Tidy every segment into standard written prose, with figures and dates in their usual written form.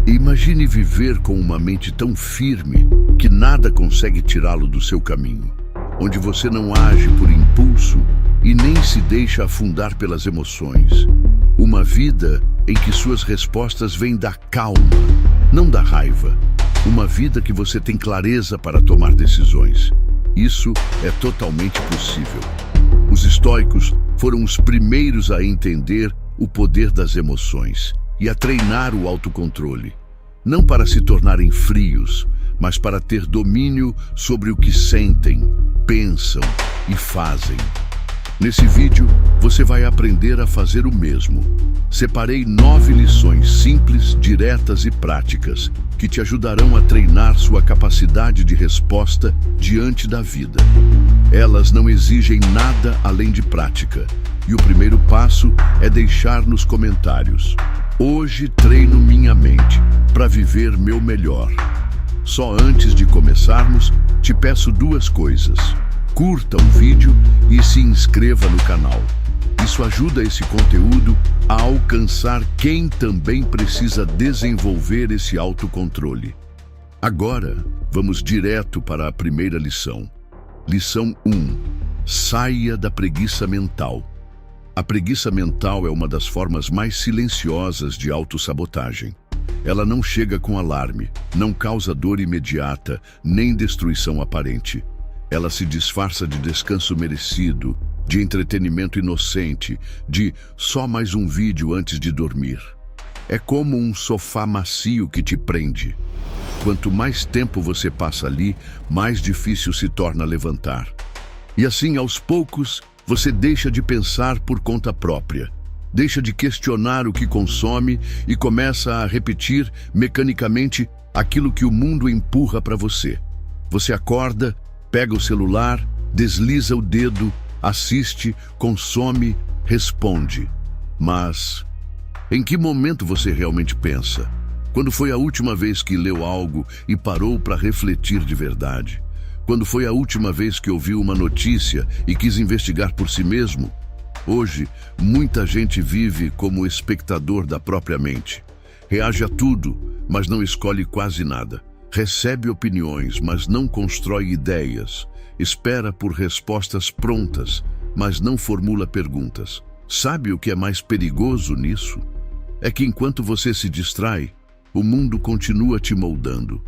Imagine viver com uma mente tão firme que nada consegue tirá-lo do seu caminho, onde você não age por impulso e nem se deixa afundar pelas emoções. Uma vida em que suas respostas vêm da calma, não da raiva. Uma vida que você tem clareza para tomar decisões. Isso é totalmente possível. Os estoicos foram os primeiros a entender o poder das emoções e a treinar o autocontrole, não para se tornarem frios, mas para ter domínio sobre o que sentem, pensam e fazem. Nesse vídeo, você vai aprender a fazer o mesmo. Separei 9 lições simples, diretas e práticas que te ajudarão a treinar sua capacidade de resposta diante da vida. Elas não exigem nada além de prática, e o primeiro passo é deixar nos comentários: hoje treino minha mente para viver meu melhor. Só antes de começarmos, te peço 2 coisas. Curta o vídeo e se inscreva no canal. Isso ajuda esse conteúdo a alcançar quem também precisa desenvolver esse autocontrole. Agora, vamos direto para a primeira lição. Lição 1. Saia da preguiça mental. A preguiça mental é uma das formas mais silenciosas de autossabotagem. Ela não chega com alarme, não causa dor imediata, nem destruição aparente. Ela se disfarça de descanso merecido, de entretenimento inocente, de só mais um vídeo antes de dormir. É como um sofá macio que te prende. Quanto mais tempo você passa ali, mais difícil se torna levantar. E assim, aos poucos, você deixa de pensar por conta própria. Deixa de questionar o que consome e começa a repetir mecanicamente aquilo que o mundo empurra para você. Você acorda, pega o celular, desliza o dedo, assiste, consome, responde. Mas em que momento você realmente pensa? Quando foi a última vez que leu algo e parou para refletir de verdade? Quando foi a última vez que ouviu uma notícia e quis investigar por si mesmo? Hoje, muita gente vive como espectador da própria mente. Reage a tudo, mas não escolhe quase nada. Recebe opiniões, mas não constrói ideias. Espera por respostas prontas, mas não formula perguntas. Sabe o que é mais perigoso nisso? É que enquanto você se distrai, o mundo continua te moldando.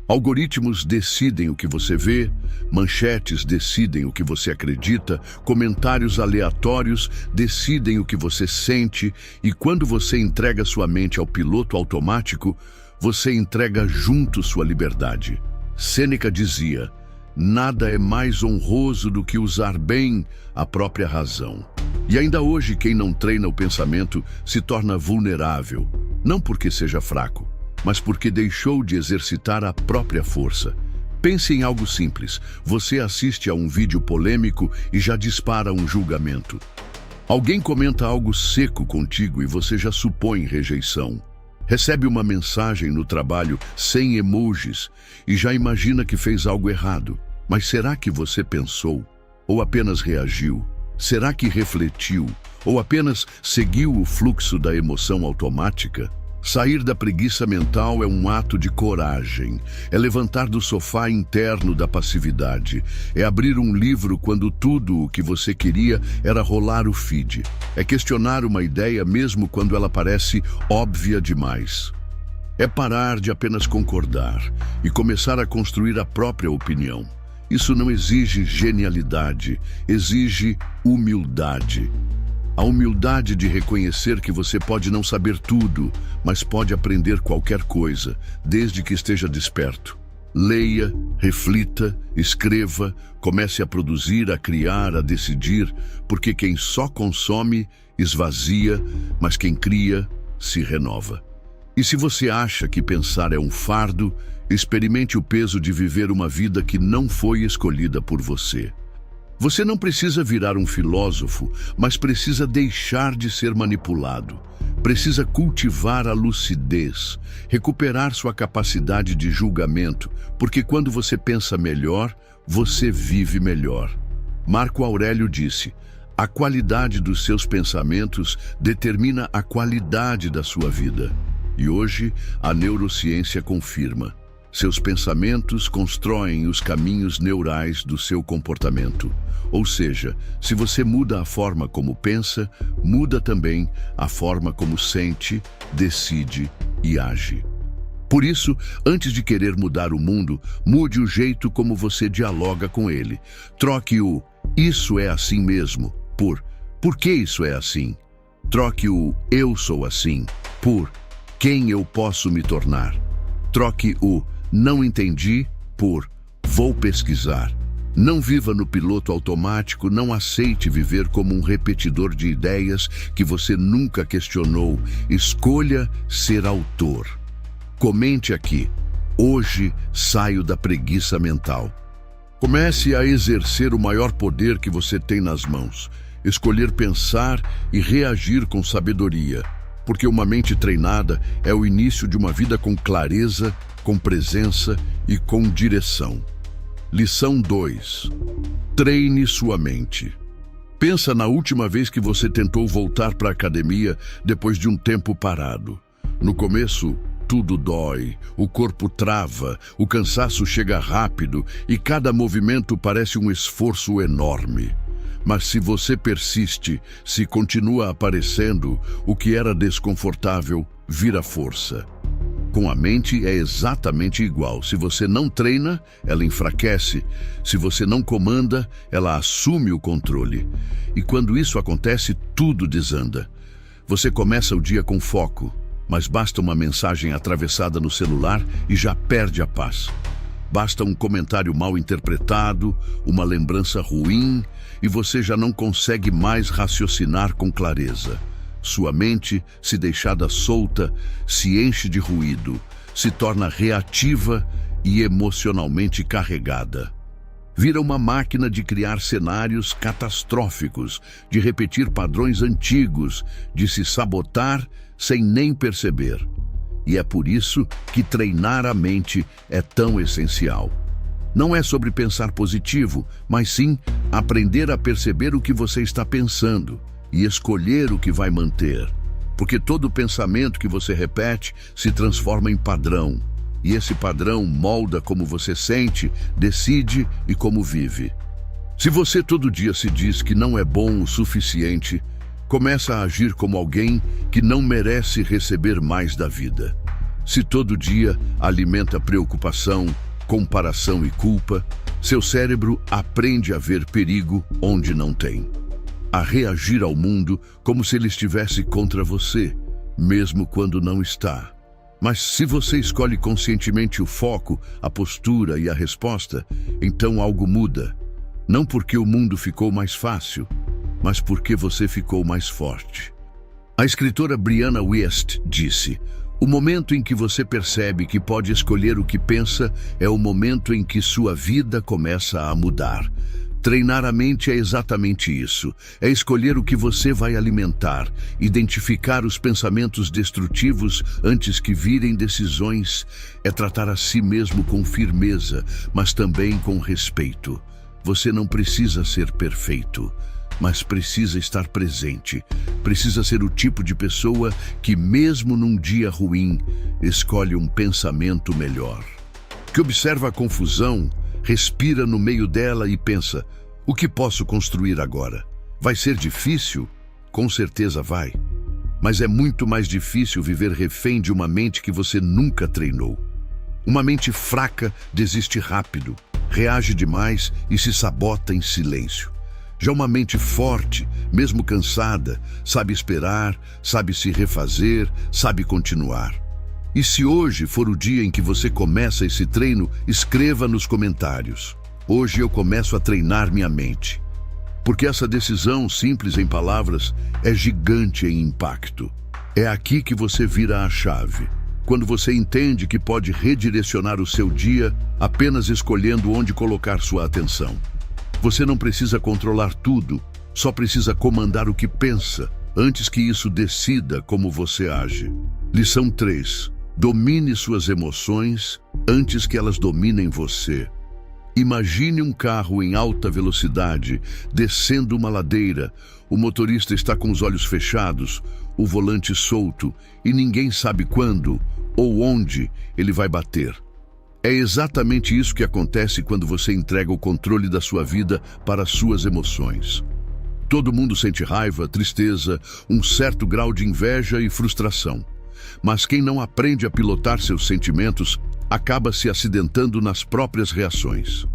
Algoritmos decidem o que você vê, manchetes decidem o que você acredita, comentários aleatórios decidem o que você sente, e quando você entrega sua mente ao piloto automático, você entrega junto sua liberdade. Sêneca dizia: nada é mais honroso do que usar bem a própria razão. E ainda hoje, quem não treina o pensamento se torna vulnerável, não porque seja fraco, mas porque deixou de exercitar a própria força. Pense em algo simples. Você assiste a um vídeo polêmico e já dispara um julgamento. Alguém comenta algo seco contigo e você já supõe rejeição. Recebe uma mensagem no trabalho sem emojis e já imagina que fez algo errado. Mas será que você pensou? Ou apenas reagiu? Será que refletiu? Ou apenas seguiu o fluxo da emoção automática? Sair da preguiça mental é um ato de coragem. É levantar do sofá interno da passividade. É abrir um livro quando tudo o que você queria era rolar o feed. É questionar uma ideia mesmo quando ela parece óbvia demais. É parar de apenas concordar e começar a construir a própria opinião. Isso não exige genialidade, exige humildade. A humildade de reconhecer que você pode não saber tudo, mas pode aprender qualquer coisa, desde que esteja desperto. Leia, reflita, escreva, comece a produzir, a criar, a decidir, porque quem só consome, esvazia, mas quem cria, se renova. E se você acha que pensar é um fardo, experimente o peso de viver uma vida que não foi escolhida por você. Você não precisa virar um filósofo, mas precisa deixar de ser manipulado. Precisa cultivar a lucidez, recuperar sua capacidade de julgamento, porque quando você pensa melhor, você vive melhor. Marco Aurélio disse: a qualidade dos seus pensamentos determina a qualidade da sua vida. E hoje, a neurociência confirma. Seus pensamentos constroem os caminhos neurais do seu comportamento. Ou seja, se você muda a forma como pensa, muda também a forma como sente, decide e age. Por isso, antes de querer mudar o mundo, mude o jeito como você dialoga com ele. Troque o "isso é assim mesmo" por que isso é assim? Troque o "eu sou assim" por "quem eu posso me tornar". Troque o "não entendi" por "vou pesquisar". Não viva no piloto automático, não aceite viver como um repetidor de ideias que você nunca questionou. Escolha ser autor. Comente aqui: hoje saio da preguiça mental. Comece a exercer o maior poder que você tem nas mãos. Escolher pensar e reagir com sabedoria. Porque uma mente treinada é o início de uma vida com clareza, com presença e com direção. Lição 2. Treine sua mente. Pensa na última vez que você tentou voltar para a academia depois de um tempo parado. No começo, tudo dói, o corpo trava, o cansaço chega rápido e cada movimento parece um esforço enorme. Mas se você persiste, se continua aparecendo, o que era desconfortável vira força. Com a mente é exatamente igual. Se você não treina, ela enfraquece. Se você não comanda, ela assume o controle. E quando isso acontece, tudo desanda. Você começa o dia com foco, mas basta uma mensagem atravessada no celular e já perde a paz. Basta um comentário mal interpretado, uma lembrança ruim, e você já não consegue mais raciocinar com clareza. Sua mente, se deixada solta, se enche de ruído, se torna reativa e emocionalmente carregada. Vira uma máquina de criar cenários catastróficos, de repetir padrões antigos, de se sabotar sem nem perceber. E é por isso que treinar a mente é tão essencial. Não é sobre pensar positivo, mas sim aprender a perceber o que você está pensando e escolher o que vai manter. Porque todo pensamento que você repete se transforma em padrão. E esse padrão molda como você sente, decide e como vive. Se você todo dia se diz que não é bom o suficiente, começa a agir como alguém que não merece receber mais da vida. Se todo dia alimenta preocupação, comparação e culpa, seu cérebro aprende a ver perigo onde não tem. A reagir ao mundo como se ele estivesse contra você, mesmo quando não está. Mas se você escolhe conscientemente o foco, a postura e a resposta, então algo muda. Não porque o mundo ficou mais fácil, mas porque você ficou mais forte. A escritora Brianna Wiest disse: "O momento em que você percebe que pode escolher o que pensa é o momento em que sua vida começa a mudar." Treinar a mente é exatamente isso. É escolher o que você vai alimentar, identificar os pensamentos destrutivos antes que virem decisões. É tratar a si mesmo com firmeza, mas também com respeito. Você não precisa ser perfeito, mas precisa estar presente. Precisa ser o tipo de pessoa que, mesmo num dia ruim, escolhe um pensamento melhor. Que observa a confusão, respira no meio dela e pensa: o que posso construir agora? Vai ser difícil? Com certeza vai. Mas é muito mais difícil viver refém de uma mente que você nunca treinou. Uma mente fraca desiste rápido, reage demais e se sabota em silêncio. Já uma mente forte, mesmo cansada, sabe esperar, sabe se refazer, sabe continuar. E se hoje for o dia em que você começa esse treino, escreva nos comentários: hoje eu começo a treinar minha mente. Porque essa decisão, simples em palavras, é gigante em impacto. É aqui que você vira a chave. Quando você entende que pode redirecionar o seu dia apenas escolhendo onde colocar sua atenção. Você não precisa controlar tudo, só precisa comandar o que pensa, antes que isso decida como você age. Lição 3. Domine suas emoções antes que elas dominem você. Imagine um carro em alta velocidade, descendo uma ladeira. O motorista está com os olhos fechados, o volante solto e ninguém sabe quando ou onde ele vai bater. É exatamente isso que acontece quando você entrega o controle da sua vida para as suas emoções. Todo mundo sente raiva, tristeza, um certo grau de inveja e frustração. Mas quem não aprende a pilotar seus sentimentos acaba se acidentando nas próprias reações.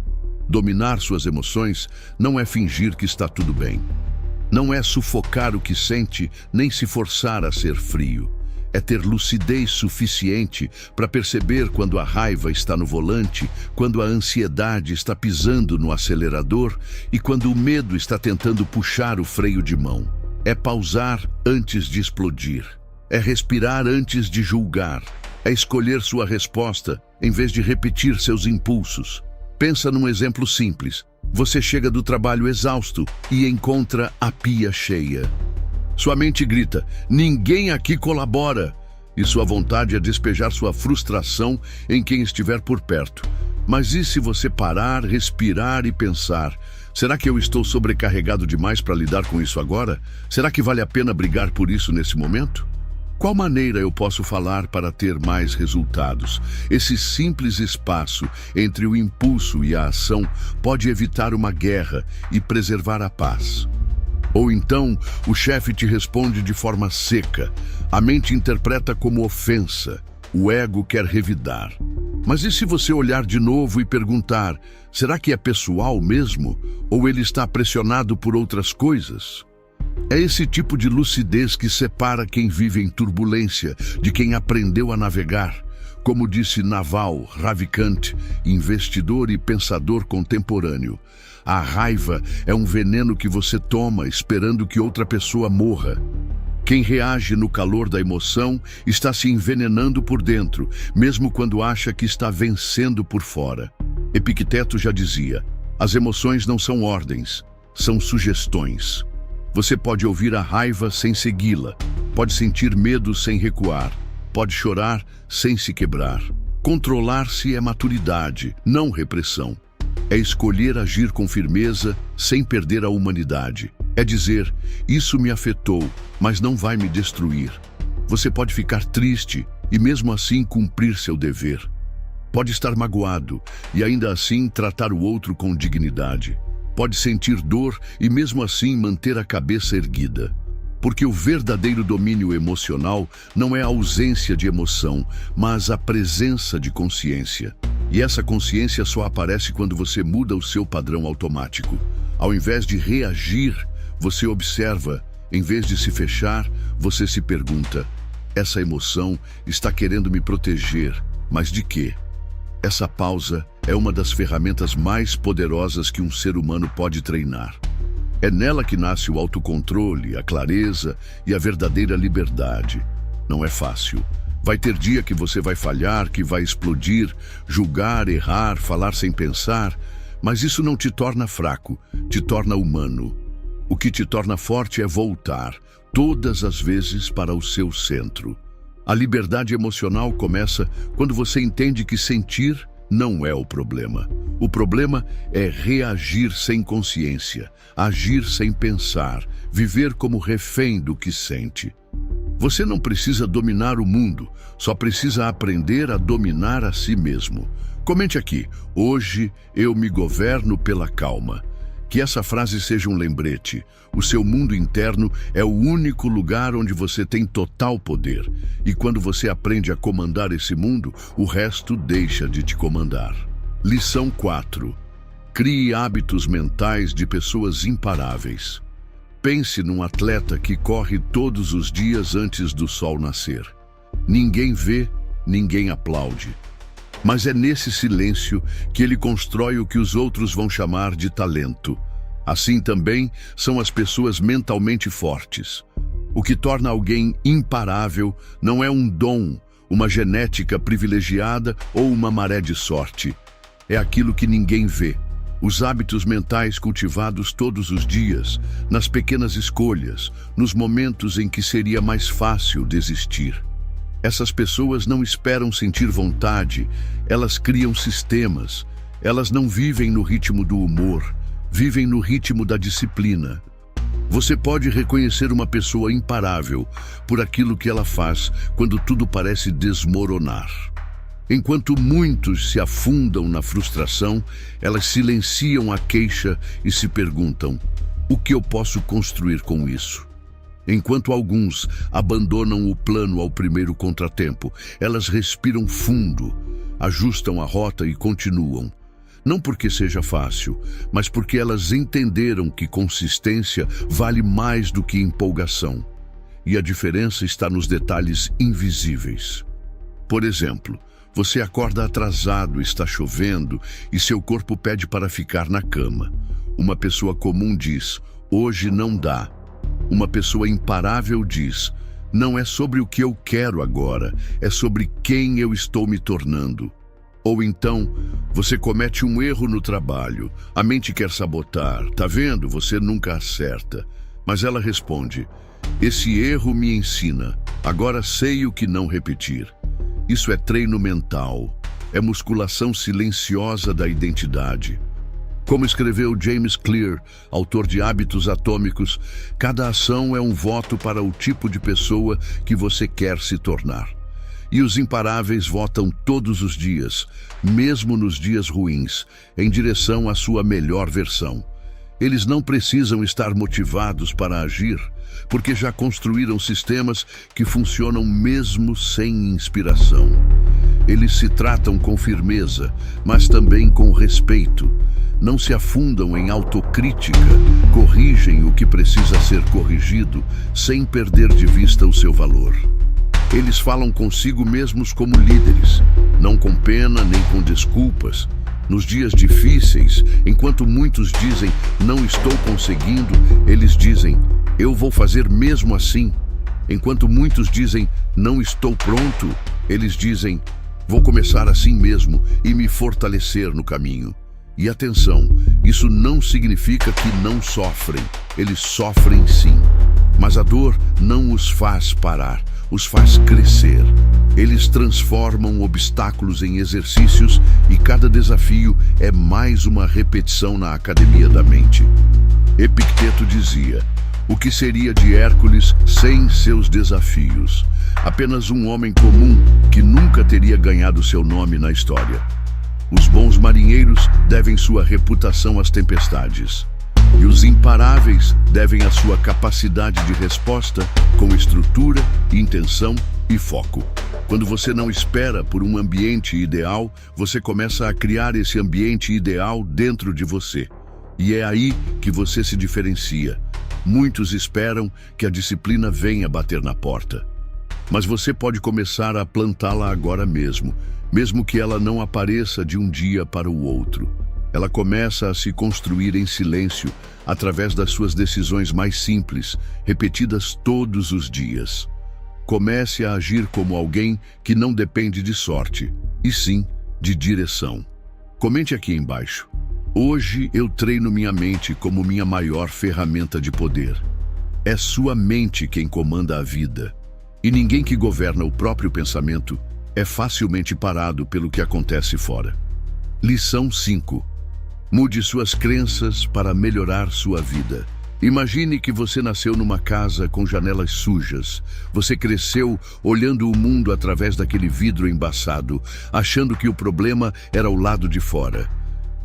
Dominar suas emoções não é fingir que está tudo bem. Não é sufocar o que sente, nem se forçar a ser frio. É ter lucidez suficiente para perceber quando a raiva está no volante, quando a ansiedade está pisando no acelerador e quando o medo está tentando puxar o freio de mão. É pausar antes de explodir. É respirar antes de julgar. É escolher sua resposta em vez de repetir seus impulsos. Pensa num exemplo simples. Você chega do trabalho exausto e encontra a pia cheia. Sua mente grita, ninguém aqui colabora. E sua vontade é despejar sua frustração em quem estiver por perto. Mas e se você parar, respirar e pensar, será que eu estou sobrecarregado demais para lidar com isso agora? Será que vale a pena brigar por isso nesse momento? Qual maneira eu posso falar para ter mais resultados? Esse simples espaço entre o impulso e a ação pode evitar uma guerra e preservar a paz. Ou então, o chefe te responde de forma seca. A mente interpreta como ofensa. O ego quer revidar. Mas e se você olhar de novo e perguntar, será que é pessoal mesmo? Ou ele está pressionado por outras coisas? É esse tipo de lucidez que separa quem vive em turbulência de quem aprendeu a navegar. Como disse Naval Ravikant, investidor e pensador contemporâneo, a raiva é um veneno que você toma esperando que outra pessoa morra. Quem reage no calor da emoção está se envenenando por dentro, mesmo quando acha que está vencendo por fora. Epicteto já dizia, as emoções não são ordens, são sugestões. Você pode ouvir a raiva sem segui-la, pode sentir medo sem recuar, pode chorar sem se quebrar. Controlar-se é maturidade, não repressão. É escolher agir com firmeza sem perder a humanidade. É dizer, isso me afetou, mas não vai me destruir. Você pode ficar triste e mesmo assim cumprir seu dever. Pode estar magoado e ainda assim tratar o outro com dignidade. Pode sentir dor e mesmo assim manter a cabeça erguida. Porque o verdadeiro domínio emocional não é a ausência de emoção, mas a presença de consciência. E essa consciência só aparece quando você muda o seu padrão automático. Ao invés de reagir, você observa. Em vez de se fechar, você se pergunta, essa emoção está querendo me proteger, mas de quê? Essa pausa é uma das ferramentas mais poderosas que um ser humano pode treinar. É nela que nasce o autocontrole, a clareza e a verdadeira liberdade. Não é fácil. Vai ter dia que você vai falhar, que vai explodir, julgar, errar, falar sem pensar, mas isso não te torna fraco, te torna humano. O que te torna forte é voltar, todas as vezes, para o seu centro. A liberdade emocional começa quando você entende que sentir não é o problema. O problema é reagir sem consciência, agir sem pensar, viver como refém do que sente. Você não precisa dominar o mundo, só precisa aprender a dominar a si mesmo. Comente aqui, hoje eu me governo pela calma. Que essa frase seja um lembrete. O seu mundo interno é o único lugar onde você tem total poder. E quando você aprende a comandar esse mundo, o resto deixa de te comandar. Lição 4. Crie hábitos mentais de pessoas imparáveis. Pense num atleta que corre todos os dias antes do sol nascer. Ninguém vê, ninguém aplaude. Mas é nesse silêncio que ele constrói o que os outros vão chamar de talento. Assim também são as pessoas mentalmente fortes. O que torna alguém imparável não é um dom, uma genética privilegiada ou uma maré de sorte. É aquilo que ninguém vê. Os hábitos mentais cultivados todos os dias, nas pequenas escolhas, nos momentos em que seria mais fácil desistir. Essas pessoas não esperam sentir vontade, elas criam sistemas. Elas não vivem no ritmo do humor, vivem no ritmo da disciplina. Você pode reconhecer uma pessoa imparável por aquilo que ela faz quando tudo parece desmoronar. Enquanto muitos se afundam na frustração, elas silenciam a queixa e se perguntam: o que eu posso construir com isso? Enquanto alguns abandonam o plano ao primeiro contratempo, elas respiram fundo, ajustam a rota e continuam. Não porque seja fácil, mas porque elas entenderam que consistência vale mais do que empolgação. E a diferença está nos detalhes invisíveis. Por exemplo, você acorda atrasado, está chovendo e seu corpo pede para ficar na cama. Uma pessoa comum diz: hoje não dá. Uma pessoa imparável diz: não é sobre o que eu quero agora, é sobre quem eu estou me tornando. Ou então, você comete um erro no trabalho, a mente quer sabotar, tá vendo? Você nunca acerta. Mas ela responde: esse erro me ensina, agora sei o que não repetir. Isso é treino mental, é musculação silenciosa da identidade. Como escreveu James Clear, autor de Hábitos Atômicos, cada ação é um voto para o tipo de pessoa que você quer se tornar. E os imparáveis votam todos os dias, mesmo nos dias ruins, em direção à sua melhor versão. Eles não precisam estar motivados para agir, porque já construíram sistemas que funcionam mesmo sem inspiração. Eles se tratam com firmeza, mas também com respeito. Não se afundam em autocrítica, corrigem o que precisa ser corrigido, sem perder de vista o seu valor. Eles falam consigo mesmos como líderes, não com pena nem com desculpas. Nos dias difíceis, enquanto muitos dizem, não estou conseguindo, eles dizem, eu vou fazer mesmo assim. Enquanto muitos dizem, não estou pronto, eles dizem, vou começar assim mesmo e me fortalecer no caminho. E atenção, isso não significa que não sofrem, eles sofrem sim. Mas a dor não os faz parar, os faz crescer. Eles transformam obstáculos em exercícios e cada desafio é mais uma repetição na academia da mente. Epicteto dizia, o que seria de Hércules sem seus desafios? Apenas um homem comum que nunca teria ganhado seu nome na história. Os bons marinheiros devem sua reputação às tempestades. E os imparáveis devem a sua capacidade de resposta com estrutura, intenção e foco. Quando você não espera por um ambiente ideal, você começa a criar esse ambiente ideal dentro de você. E é aí que você se diferencia. Muitos esperam que a disciplina venha bater na porta. Mas você pode começar a plantá-la agora mesmo que ela não apareça de um dia para o outro. Ela começa a se construir em silêncio, através das suas decisões mais simples, repetidas todos os dias. Comece a agir como alguém que não depende de sorte, e sim de direção. Comente aqui embaixo. Hoje eu treino minha mente como minha maior ferramenta de poder. É sua mente quem comanda a vida. E ninguém que governa o próprio pensamento é facilmente parado pelo que acontece fora. Lição 5. Mude suas crenças para melhorar sua vida. Imagine que você nasceu numa casa com janelas sujas. Você cresceu olhando o mundo através daquele vidro embaçado, achando que o problema era o lado de fora.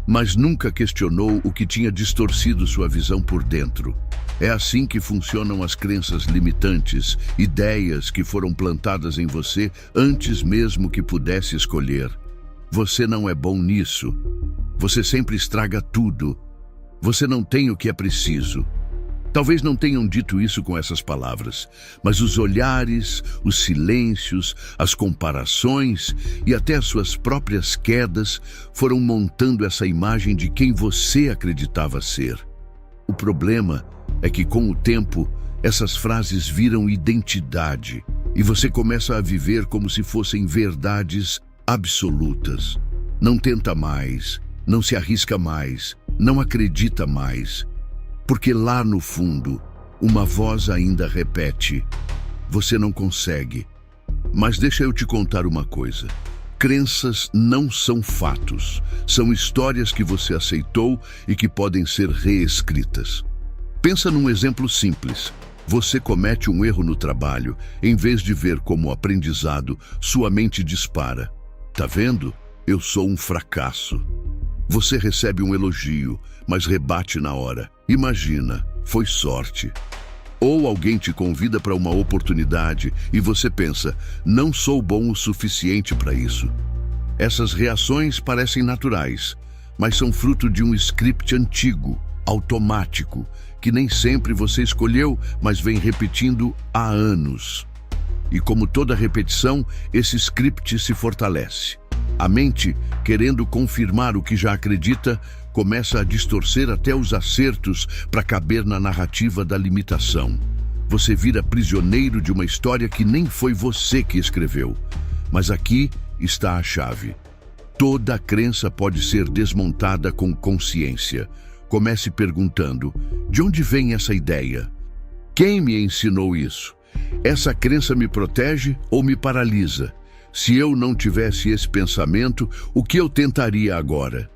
Mas nunca questionou o que tinha distorcido sua visão por dentro. É assim que funcionam as crenças limitantes, ideias que foram plantadas em você antes mesmo que pudesse escolher. Você não é bom nisso. Você sempre estraga tudo. Você não tem o que é preciso. Talvez não tenham dito isso com essas palavras, mas os olhares, os silêncios, as comparações e até as suas próprias quedas foram montando essa imagem de quem você acreditava ser. O problema é que, com o tempo, essas frases viram identidade e você começa a viver como se fossem verdades absolutas. Não tenta mais, não se arrisca mais, não acredita mais. Porque lá no fundo, uma voz ainda repete, você não consegue. Mas deixa eu te contar uma coisa. Crenças não são fatos, são histórias que você aceitou e que podem ser reescritas. Pensa num exemplo simples. Você comete um erro no trabalho, em vez de ver como aprendizado, sua mente dispara. Tá vendo? Eu sou um fracasso. Você recebe um elogio, mas rebate na hora. Imagina, foi sorte. Ou alguém te convida para uma oportunidade e você pensa, não sou bom o suficiente para isso. Essas reações parecem naturais, mas são fruto de um script antigo, automático, que nem sempre você escolheu, mas vem repetindo há anos. E como toda repetição, esse script se fortalece. A mente, querendo confirmar o que já acredita, começa a distorcer até os acertos para caber na narrativa da limitação. Você vira prisioneiro de uma história que nem foi você que escreveu. Mas aqui está a chave. Toda crença pode ser desmontada com consciência. Comece perguntando, de onde vem essa ideia? Quem me ensinou isso? Essa crença me protege ou me paralisa? Se eu não tivesse esse pensamento, o que eu tentaria agora?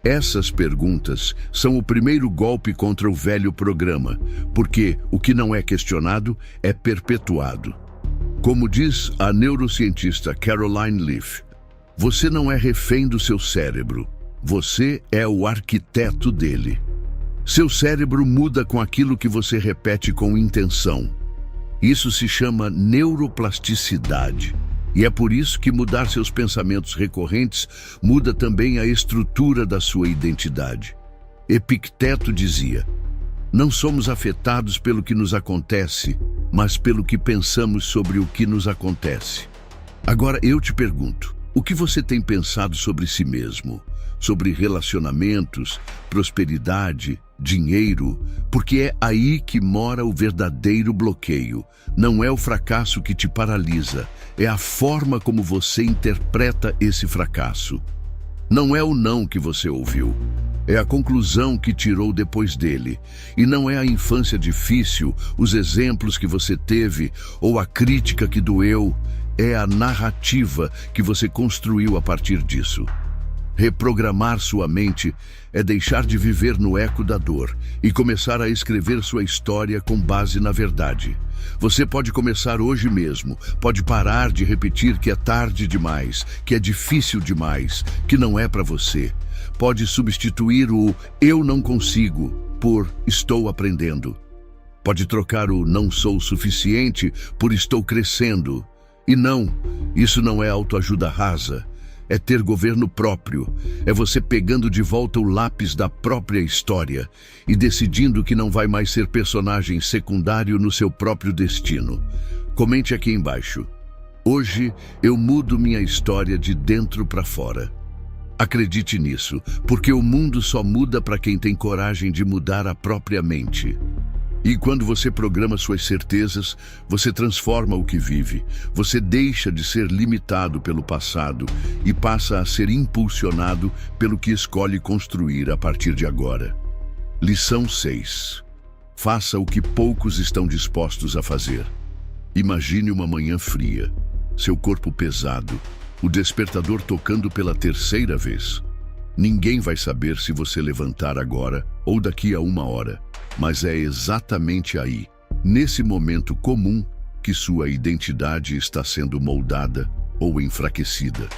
Essas perguntas são o primeiro golpe contra o velho programa, porque o que não é questionado é perpetuado. Como diz a neurocientista Caroline Leaf, você não é refém do seu cérebro, você é o arquiteto dele. Seu cérebro muda com aquilo que você repete com intenção. Isso se chama neuroplasticidade. E é por isso que mudar seus pensamentos recorrentes muda também a estrutura da sua identidade. Epicteto dizia, não somos afetados pelo que nos acontece, mas pelo que pensamos sobre o que nos acontece. Agora eu te pergunto, o que você tem pensado sobre si mesmo? Sobre relacionamentos, prosperidade, dinheiro? Porque é aí que mora o verdadeiro bloqueio. Não é o fracasso que te paralisa, é a forma como você interpreta esse fracasso. Não é o não que você ouviu, é a conclusão que tirou depois dele. E não é a infância difícil, os exemplos que você teve ou a crítica que doeu, é a narrativa que você construiu a partir disso. Reprogramar sua mente é deixar de viver no eco da dor e começar a escrever sua história com base na verdade. Você pode começar hoje mesmo, pode parar de repetir que é tarde demais, que é difícil demais, que não é para você. Pode substituir o eu não consigo por estou aprendendo. Pode trocar o não sou suficiente por estou crescendo. E não, isso não é autoajuda rasa. É ter governo próprio, é você pegando de volta o lápis da própria história e decidindo que não vai mais ser personagem secundário no seu próprio destino. Comente aqui embaixo. Hoje eu mudo minha história de dentro para fora. Acredite nisso, porque o mundo só muda para quem tem coragem de mudar a própria mente. E quando você programa suas certezas, você transforma o que vive. Você deixa de ser limitado pelo passado e passa a ser impulsionado pelo que escolhe construir a partir de agora. Lição 6. Faça o que poucos estão dispostos a fazer. Imagine uma manhã fria, seu corpo pesado, o despertador tocando pela terceira vez. Ninguém vai saber se você levantar agora ou daqui a 1 hora. Mas é exatamente aí, nesse momento comum, que sua identidade está sendo moldada ou enfraquecida.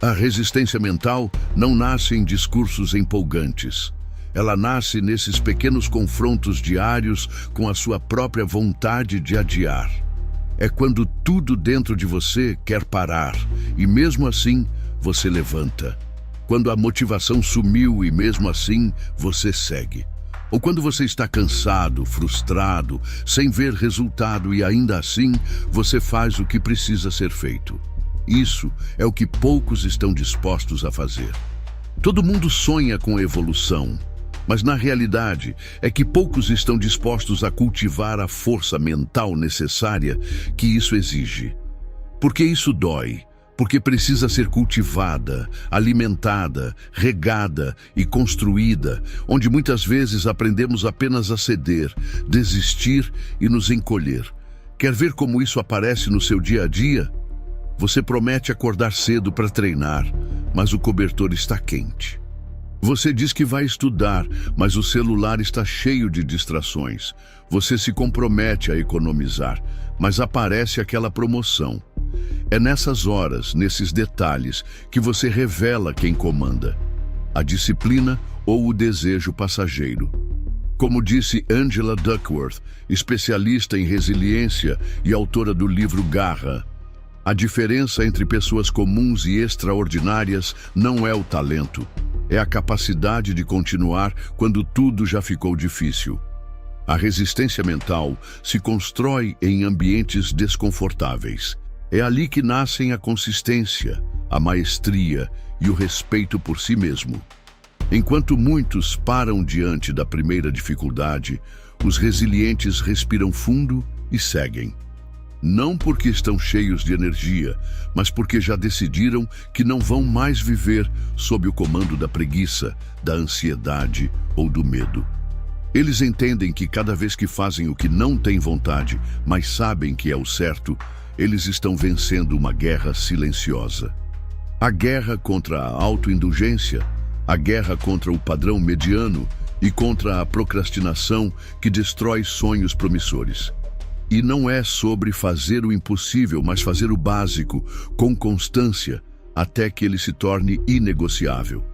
A resistência mental não nasce em discursos empolgantes. Ela nasce nesses pequenos confrontos diários com a sua própria vontade de adiar. É quando tudo dentro de você quer parar e mesmo assim você levanta. Quando a motivação sumiu e mesmo assim você segue. Ou quando você está cansado, frustrado, sem ver resultado e ainda assim você faz o que precisa ser feito. Isso é o que poucos estão dispostos a fazer. Todo mundo sonha com evolução, mas na realidade é que poucos estão dispostos a cultivar a força mental necessária que isso exige. Porque isso dói. Porque precisa ser cultivada, alimentada, regada e construída, onde muitas vezes aprendemos apenas a ceder, desistir e nos encolher. Quer ver como isso aparece no seu dia a dia? Você promete acordar cedo para treinar, mas o cobertor está quente. Você diz que vai estudar, mas o celular está cheio de distrações. Você se compromete a economizar, mas aparece aquela promoção. É nessas horas, nesses detalhes, que você revela quem comanda: a disciplina ou o desejo passageiro. Como disse Angela Duckworth, especialista em resiliência e autora do livro Garra, a diferença entre pessoas comuns e extraordinárias não é o talento, é a capacidade de continuar quando tudo já ficou difícil. A resistência mental se constrói em ambientes desconfortáveis. É ali que nascem a consistência, a maestria e o respeito por si mesmo. Enquanto muitos param diante da primeira dificuldade, os resilientes respiram fundo e seguem. Não porque estão cheios de energia, mas porque já decidiram que não vão mais viver sob o comando da preguiça, da ansiedade ou do medo. Eles entendem que cada vez que fazem o que não têm vontade, mas sabem que é o certo, eles estão vencendo uma guerra silenciosa. A guerra contra a autoindulgência, a guerra contra o padrão mediano e contra a procrastinação que destrói sonhos promissores. E não é sobre fazer o impossível, mas fazer o básico, com constância, até que ele se torne inegociável.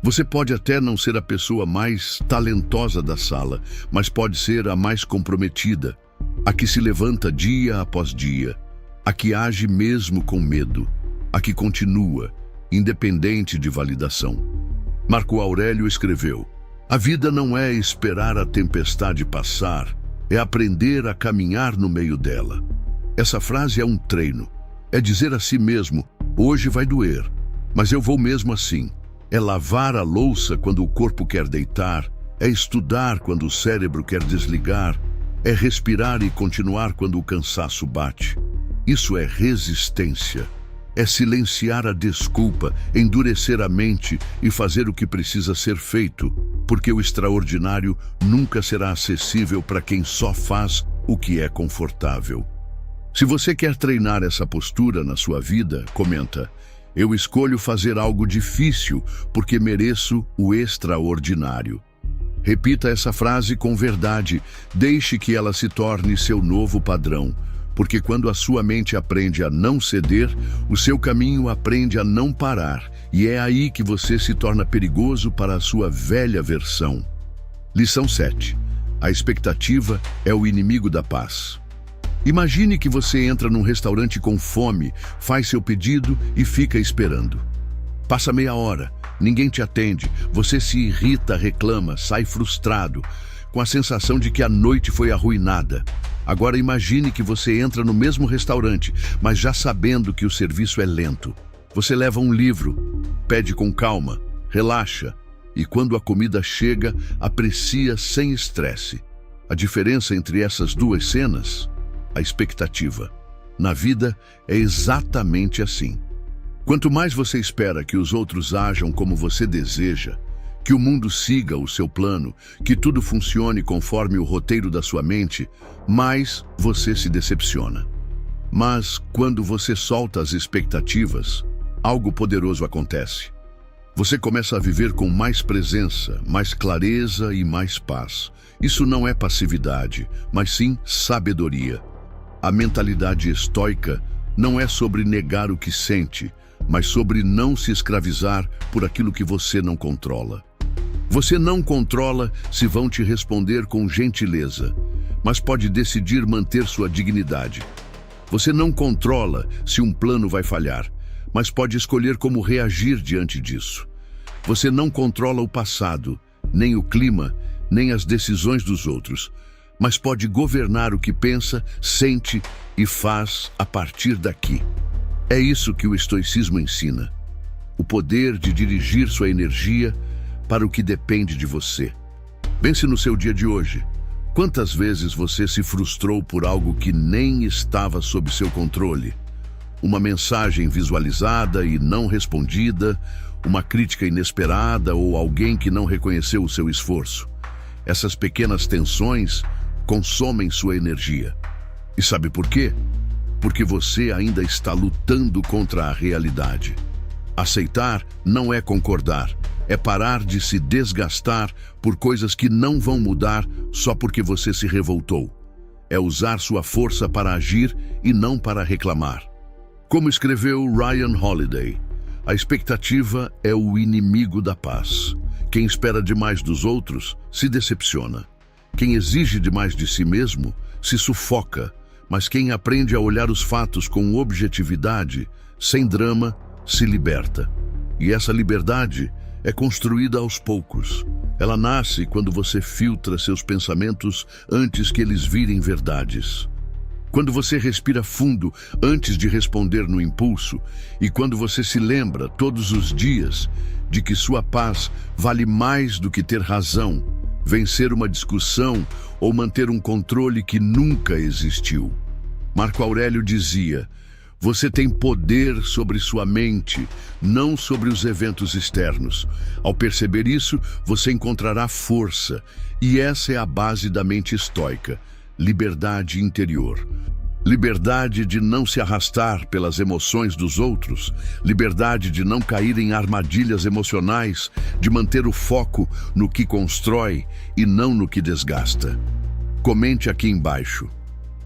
Você pode até não ser a pessoa mais talentosa da sala, mas pode ser a mais comprometida, a que se levanta dia após dia, a que age mesmo com medo, a que continua, independente de validação. Marco Aurélio escreveu: "A vida não é esperar a tempestade passar, é aprender a caminhar no meio dela." Essa frase é um treino. É dizer a si mesmo: hoje vai doer, mas eu vou mesmo assim. É lavar a louça quando o corpo quer deitar, é estudar quando o cérebro quer desligar, é respirar e continuar quando o cansaço bate. Isso é resistência. É silenciar a desculpa, endurecer a mente e fazer o que precisa ser feito, porque o extraordinário nunca será acessível para quem só faz o que é confortável. Se você quer treinar essa postura na sua vida, comenta: "Eu escolho fazer algo difícil porque mereço o extraordinário." Repita essa frase com verdade, deixe que ela se torne seu novo padrão. Porque quando a sua mente aprende a não ceder, o seu caminho aprende a não parar, e é aí que você se torna perigoso para a sua velha versão. Lição 7. A expectativa é o inimigo da paz. Imagine que você entra num restaurante com fome, faz seu pedido e fica esperando. Passa meia hora, ninguém te atende, você se irrita, reclama, sai frustrado, com a sensação de que a noite foi arruinada. Agora imagine que você entra no mesmo restaurante, mas já sabendo que o serviço é lento. Você leva um livro, pede com calma, relaxa, e quando a comida chega, aprecia sem estresse. A diferença entre essas duas cenas? A expectativa. Na vida é exatamente assim. Quanto mais você espera que os outros ajam como você deseja, que o mundo siga o seu plano, que tudo funcione conforme o roteiro da sua mente, mais você se decepciona. Mas, quando você solta as expectativas, algo poderoso acontece. Você começa a viver com mais presença, mais clareza e mais paz. Isso não é passividade, mas sim sabedoria. A mentalidade estoica não é sobre negar o que sente, mas sobre não se escravizar por aquilo que você não controla. Você não controla se vão te responder com gentileza, mas pode decidir manter sua dignidade. Você não controla se um plano vai falhar, mas pode escolher como reagir diante disso. Você não controla o passado, nem o clima, nem as decisões dos outros, mas pode governar o que pensa, sente e faz a partir daqui. É isso que o estoicismo ensina: o poder de dirigir sua energia para o que depende de você. Pense no seu dia de hoje. Quantas vezes você se frustrou por algo que nem estava sob seu controle? Uma mensagem visualizada e não respondida, uma crítica inesperada ou alguém que não reconheceu o seu esforço. Essas pequenas tensões consomem sua energia. E sabe por quê? Porque você ainda está lutando contra a realidade. Aceitar não é concordar, É parar de se desgastar por coisas que não vão mudar só porque você se revoltou. É usar sua força para agir e não para reclamar. Como escreveu Ryan Holiday, a expectativa é o inimigo da paz. Quem espera demais dos outros se decepciona. Quem exige demais de si mesmo se sufoca, mas quem aprende a olhar os fatos com objetividade, sem drama, se liberta. E essa liberdade é construída aos poucos. Ela nasce quando você filtra seus pensamentos antes que eles virem verdades. Quando você respira fundo antes de responder no impulso e quando você se lembra todos os dias de que sua paz vale mais do que ter razão, vencer uma discussão ou manter um controle que nunca existiu. Marco Aurélio dizia: você tem poder sobre sua mente, não sobre os eventos externos. Ao perceber isso, você encontrará força, e essa é a base da mente estoica: liberdade interior. Liberdade de não se arrastar pelas emoções dos outros, liberdade de não cair em armadilhas emocionais, de manter o foco no que constrói e não no que desgasta. Comente aqui embaixo: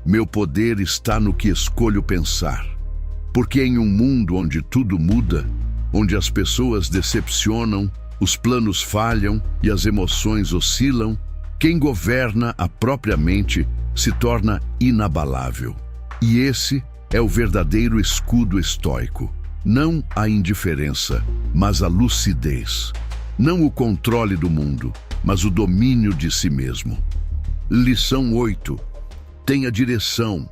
meu poder está no que escolho pensar. Porque em um mundo onde tudo muda, onde as pessoas decepcionam, os planos falham e as emoções oscilam, quem governa a própria mente se torna inabalável. E esse é o verdadeiro escudo estoico. Não a indiferença, mas a lucidez. Não o controle do mundo, mas o domínio de si mesmo. Lição 8. Tenha direção.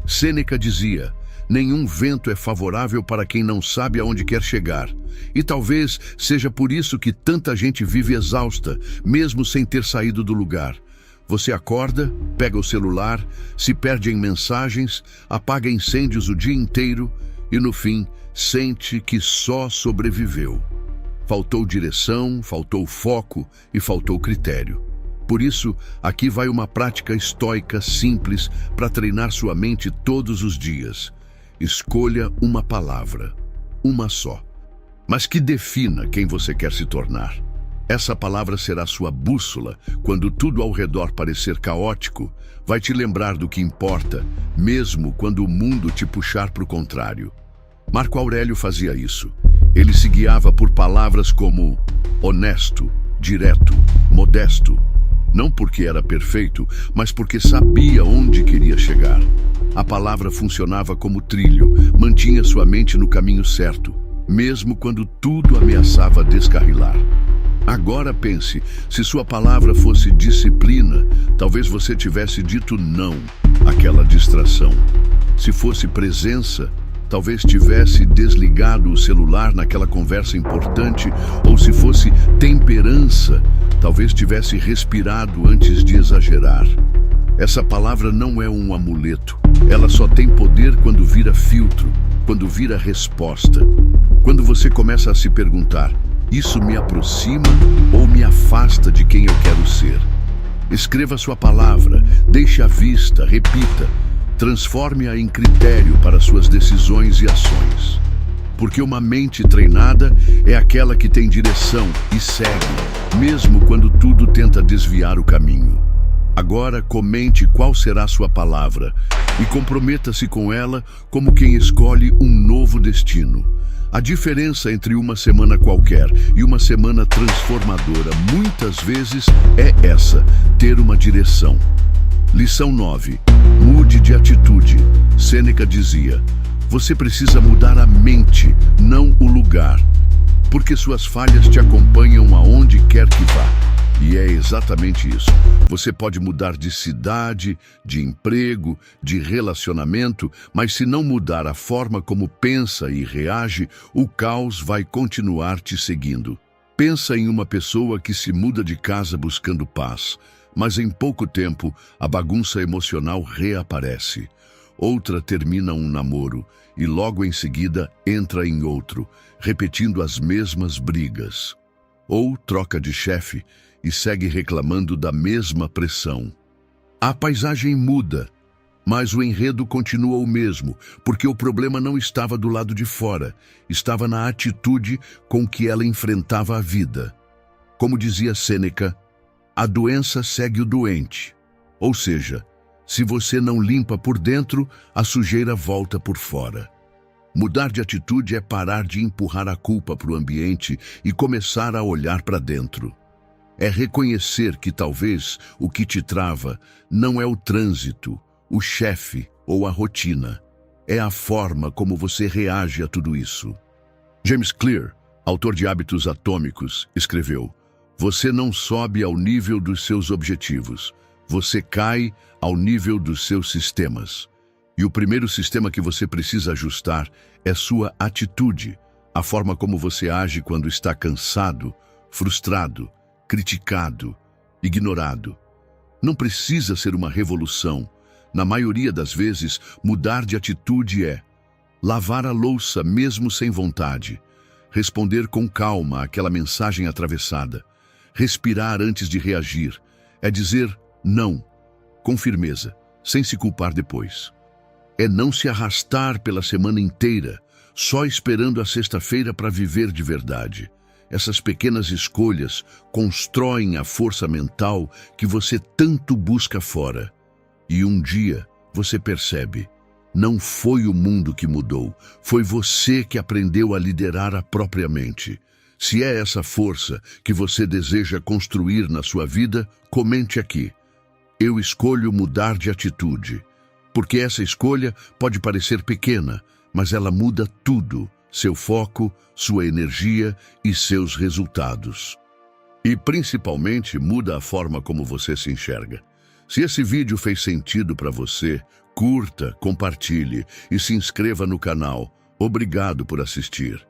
Sêneca dizia: nenhum vento é favorável para quem não sabe aonde quer chegar. E talvez seja por isso que tanta gente vive exausta, mesmo sem ter saído do lugar. Você acorda, pega o celular, se perde em mensagens, apaga incêndios o dia inteiro e, no fim, sente que só sobreviveu. Faltou direção, faltou foco e faltou critério. Por isso, aqui vai uma prática estoica simples para treinar sua mente todos os dias. Escolha uma palavra, uma só, mas que defina quem você quer se tornar. Essa palavra será sua bússola quando tudo ao redor parecer caótico. Vai te lembrar do que importa, mesmo quando o mundo te puxar para o contrário. Marco Aurélio fazia isso. Ele se guiava por palavras como honesto, direto, modesto. Não porque era perfeito, mas porque sabia onde queria chegar. A palavra funcionava como trilho, mantinha sua mente no caminho certo, mesmo quando tudo ameaçava descarrilar. Agora pense, se sua palavra fosse disciplina, talvez você tivesse dito não àquela distração. Se fosse presença, talvez tivesse desligado o celular naquela conversa importante, ou se fosse temperança, talvez tivesse respirado antes de exagerar. Essa palavra não é um amuleto. Ela só tem poder quando vira filtro, quando vira resposta. Quando você começa a se perguntar: isso me aproxima ou me afasta de quem eu quero ser? Escreva sua palavra, deixe à vista, repita. Transforme-a em critério para suas decisões e ações. Porque uma mente treinada é aquela que tem direção e segue, mesmo quando tudo tenta desviar o caminho. Agora comente qual será sua palavra e comprometa-se com ela como quem escolhe um novo destino. A diferença entre uma semana qualquer e uma semana transformadora muitas vezes é essa: ter uma direção. Lição 9. Mude de atitude. Sêneca dizia: você precisa mudar a mente, não o lugar, porque suas falhas te acompanham aonde quer que vá. E é exatamente isso. Você pode mudar de cidade, de emprego, de relacionamento, mas se não mudar a forma como pensa e reage, o caos vai continuar te seguindo. Pensa em uma pessoa que se muda de casa buscando paz, mas em pouco tempo a bagunça emocional reaparece. Outra termina um namoro e logo em seguida entra em outro, repetindo as mesmas brigas. Ou troca de chefe e segue reclamando da mesma pressão. A paisagem muda, Mas o enredo continua o mesmo, porque o problema não estava do lado de fora, estava na atitude com que ela enfrentava a vida. Como dizia Sêneca, a doença segue o doente. Ou seja, se você não limpa por dentro, a sujeira volta por fora. Mudar de atitude é parar de empurrar a culpa para o ambiente e começar a olhar para dentro. É reconhecer que talvez o que te trava não é o trânsito, o chefe ou a rotina. É a forma como você reage a tudo isso. James Clear, autor de Hábitos Atômicos, escreveu: "Você não sobe ao nível dos seus objetivos, você cai ao nível dos seus sistemas. E o primeiro sistema que você precisa ajustar é sua atitude, a forma como você age quando está cansado, frustrado, criticado, ignorado. Não precisa ser uma revolução. Na maioria das vezes, mudar de atitude é lavar a louça mesmo sem vontade, responder com calma àquela mensagem atravessada, respirar antes de reagir, é dizer não, com firmeza, sem se culpar depois. É não se arrastar pela semana inteira, só esperando a sexta-feira para viver de verdade. Essas pequenas escolhas constroem a força mental que você tanto busca fora. E um dia você percebe, não foi o mundo que mudou, foi você que aprendeu a liderar a própria mente. Se é essa força que você deseja construir na sua vida, comente aqui. Eu escolho mudar de atitude. Porque essa escolha pode parecer pequena, mas ela muda tudo, seu foco, sua energia e seus resultados. E principalmente muda a forma como você se enxerga. Se esse vídeo fez sentido para você, curta, compartilhe e se inscreva no canal. Obrigado por assistir.